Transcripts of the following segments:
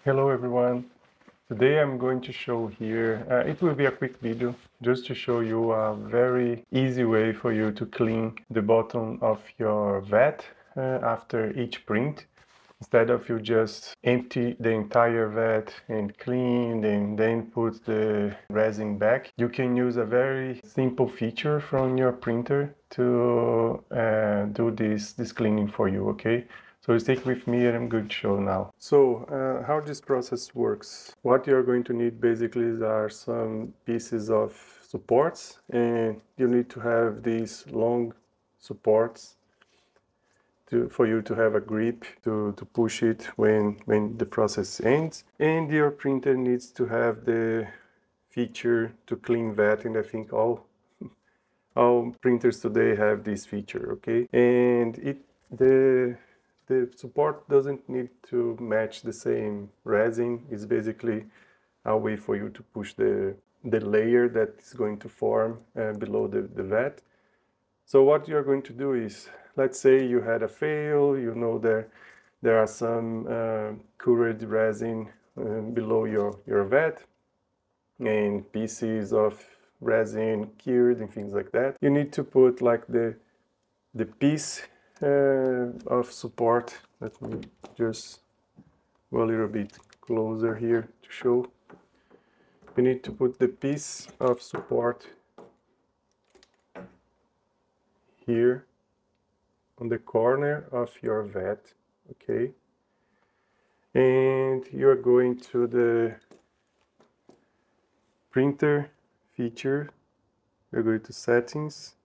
Hello everyone. Today I'm going to show here, it will be a quick video just to show you a very easy way for you to clean the bottom of your vat after each print. Instead of you just empty the entire vat and clean and then put the resin back, you can use a very simple feature from your printer to do this cleaning for you, okay? So stick with me and I'm going to show now. So how this process works. What you're going to need basically are some pieces of supports, and you need to have these long supports for you to have a grip to push it when the process ends. And your printer needs to have the feature to clean vat, and I think all printers today have this feature, okay? And the support doesn't need to match the same resin. It's basically a way for you to push the layer that is going to form below the vat. So what you're going to do is, let's say you had a fail, you know there are some cured resin below your vat and pieces of resin cured and things like that. You need to put like the piece of support. Let me just go a little bit closer here to show. You need to put the piece of support here on the corner of your vat, okay? And you're going to the printer feature, you're going to settings,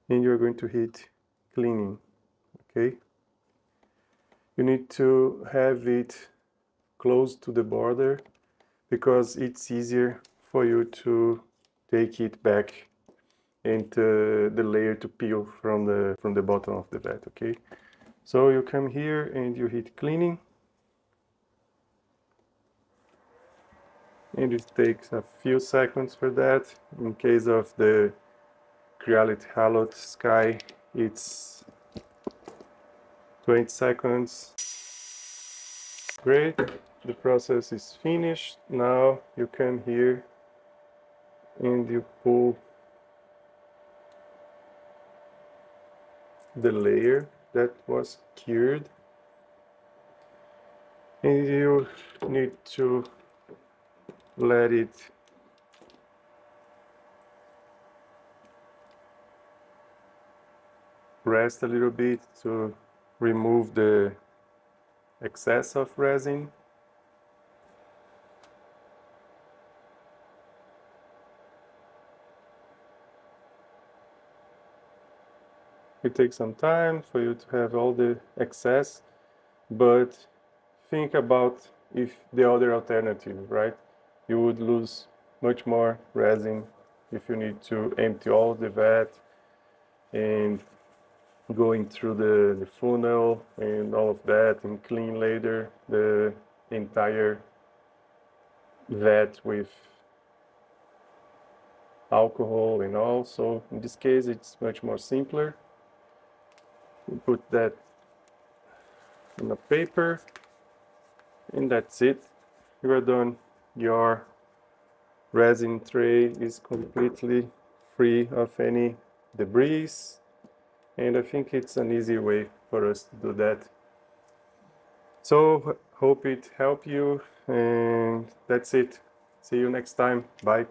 and you're going to hit cleaning, okay? You need to have it close to the border because it's easier for you to take it back and the layer to peel from the bottom of the vat, okay? So you come here and you hit cleaning, and it takes a few seconds for that. In case of the Creality Hallowed Sky, it's 20 seconds. Great, the process is finished. Now you come here and you pull the layer that was cured, and you need to let it rest a little bit to remove the excess of resin. It takes some time for you to have all the excess, but think about if the other alternative, right? You would lose much more resin if you need to empty all the vat and going through the funnel and all of that and clean later the entire vat with alcohol and all. So in this case it's much more simpler. You put that on a paper and that's it. You are done. Your resin tray is completely free of any debris, and I think it's an easy way for us to do that. So hope it helped you, and that's it. See you next time. Bye.